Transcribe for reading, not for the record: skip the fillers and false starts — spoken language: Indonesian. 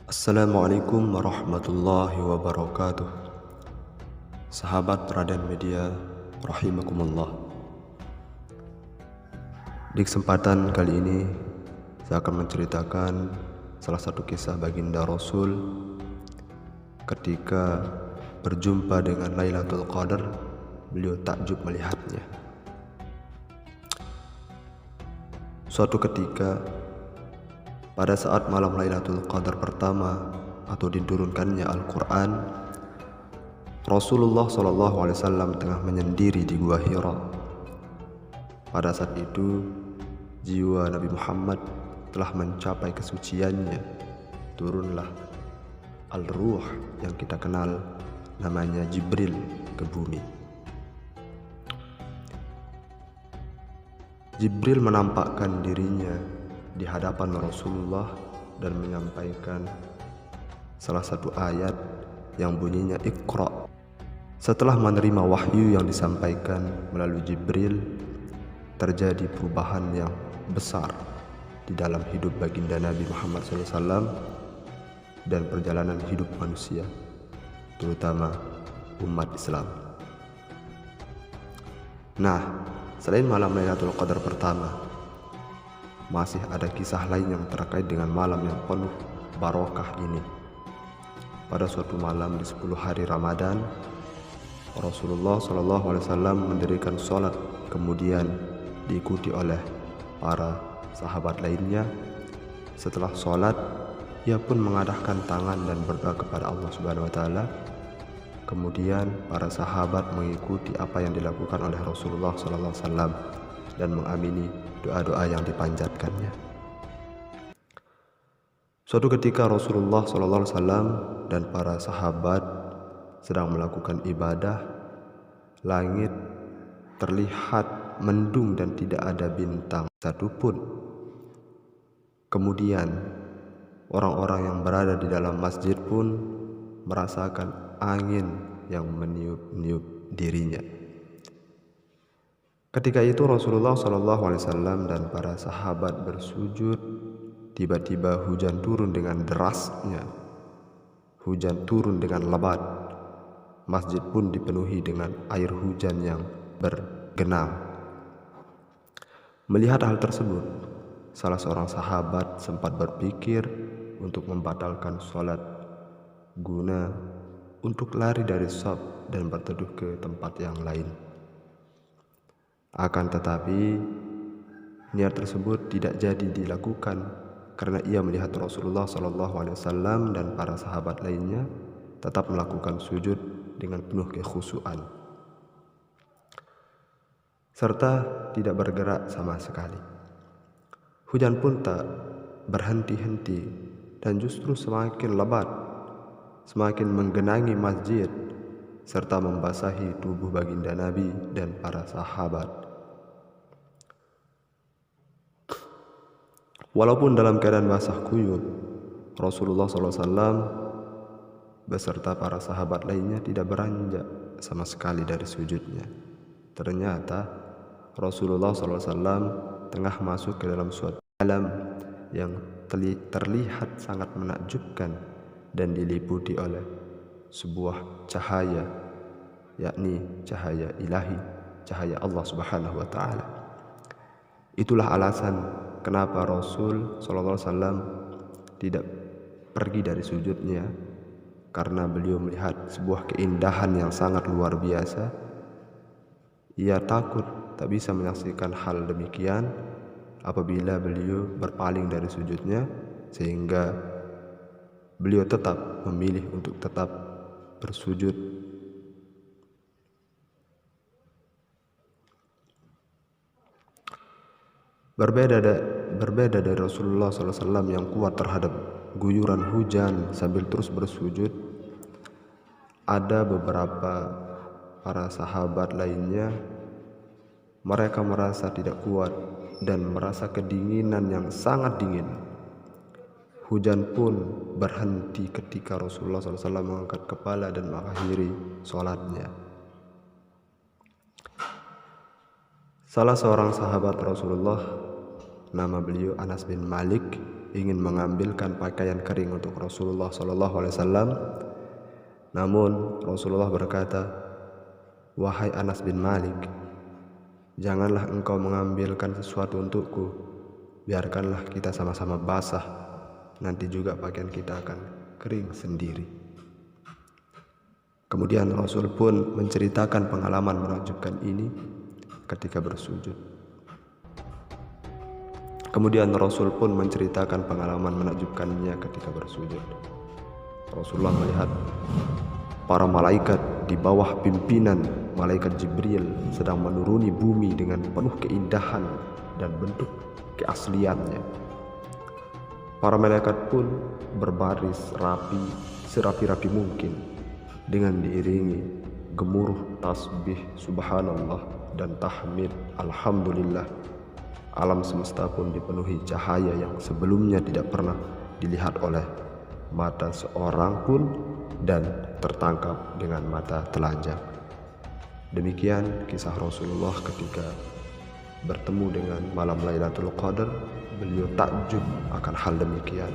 Assalamualaikum warahmatullahi wabarakatuh. Sahabat Raden Media, rahimakumullah. Di kesempatan kali ini saya akan menceritakan salah satu kisah baginda Rasul ketika berjumpa dengan Lailatul Qadar. Beliau takjub melihatnya. Suatu ketika pada saat malam Lailatul Qadar pertama atau diturunkannya Al-Quran, Rasulullah SAW tengah menyendiri di Gua Hira. Pada saat itu jiwa Nabi Muhammad telah mencapai kesuciannya. Turunlah Al-Ruh yang kita kenal namanya Jibril ke bumi. Jibril menampakkan dirinya di hadapan Rasulullah dan menyampaikan salah satu ayat yang bunyinya Iqra. Setelah menerima wahyu yang disampaikan melalui Jibril, terjadi perubahan yang besar di dalam hidup baginda Nabi Muhammad SAW dan perjalanan hidup manusia, terutama umat Islam. Nah, selain malam Lailatul Qadar pertama, masih ada kisah lain yang terkait dengan malam yang penuh barokah ini. Pada suatu malam di 10 hari Ramadan, Rasulullah SAW mendirikan sholat, kemudian diikuti oleh para sahabat lainnya. Setelah sholat, ia pun mengadahkan tangan dan berdoa kepada Allah Subhanahu wa Ta'ala. Kemudian para sahabat mengikuti apa yang dilakukan oleh Rasulullah SAW dan mengamini doa-doa yang dipanjatkannya. Suatu ketika Rasulullah SAW dan para sahabat sedang melakukan ibadah, langit terlihat mendung dan tidak ada bintang satupun. Kemudian orang-orang yang berada di dalam masjid pun merasakan angin yang meniup-niup dirinya. Ketika itu Rasulullah SAW dan para sahabat bersujud. Tiba-tiba hujan turun dengan derasnya. Hujan turun dengan lebat. Masjid pun dipenuhi dengan air hujan yang bergenang. Melihat hal tersebut, salah seorang sahabat sempat berpikir untuk membatalkan sholat guna untuk lari dari shaf dan berteduh ke tempat yang lain. Akan tetapi niat tersebut tidak jadi dilakukan karena ia melihat Rasulullah SAW dan para sahabat lainnya tetap melakukan sujud dengan penuh kekhusyuan serta tidak bergerak sama sekali. Hujan pun tak berhenti-henti dan justru semakin lebat, semakin menggenangi masjid serta membasahi tubuh baginda Nabi dan para sahabat. Walaupun dalam keadaan basah kuyup, Rasulullah SAW beserta para sahabat lainnya tidak beranjak sama sekali dari sujudnya. Ternyata Rasulullah SAW tengah masuk ke dalam suatu alam yang terlihat sangat menakjubkan dan diliputi oleh sebuah cahaya, yakni cahaya ilahi, cahaya Allah Subhanahu wa Ta'ala. Itulah alasan kenapa Rasul SAW tidak pergi dari sujudnya, karena beliau melihat sebuah keindahan yang sangat luar biasa. Ia takut tak bisa menyaksikan hal demikian apabila beliau berpaling dari sujudnya, sehingga beliau tetap memilih untuk tetap bersujud. Berbeda dari Rasulullah SAW yang kuat terhadap guyuran hujan sambil terus bersujud, ada beberapa para sahabat lainnya, mereka merasa tidak kuat dan merasa kedinginan yang sangat dingin. Hujan pun berhenti ketika Rasulullah SAW mengangkat kepala dan mengakhiri sholatnya. Salah seorang sahabat Rasulullah, nama beliau Anas bin Malik, ingin mengambilkan pakaian kering untuk Rasulullah SAW. Namun Rasulullah berkata, "Wahai Anas bin Malik, janganlah engkau mengambilkan sesuatu untukku. Biarkanlah kita sama-sama basah. Nanti juga pakaian kita akan kering sendiri." Kemudian Rasul pun menceritakan pengalaman menakjubkan ini ketika bersujud. Rasulullah melihat para malaikat di bawah pimpinan malaikat Jibril sedang menuruni bumi dengan penuh keindahan dan bentuk keasliannya. Para malaikat pun berbaris rapi, serapi-rapi mungkin, dengan diiringi gemuruh tasbih subhanallah dan tahmid alhamdulillah. Alam semesta pun dipenuhi cahaya yang sebelumnya tidak pernah dilihat oleh mata seorang pun dan tertangkap dengan mata telanjang. Demikian kisah Rasulullah ketika bertemu dengan malam Lailatul Qadar. Beliau takjub akan hal demikian.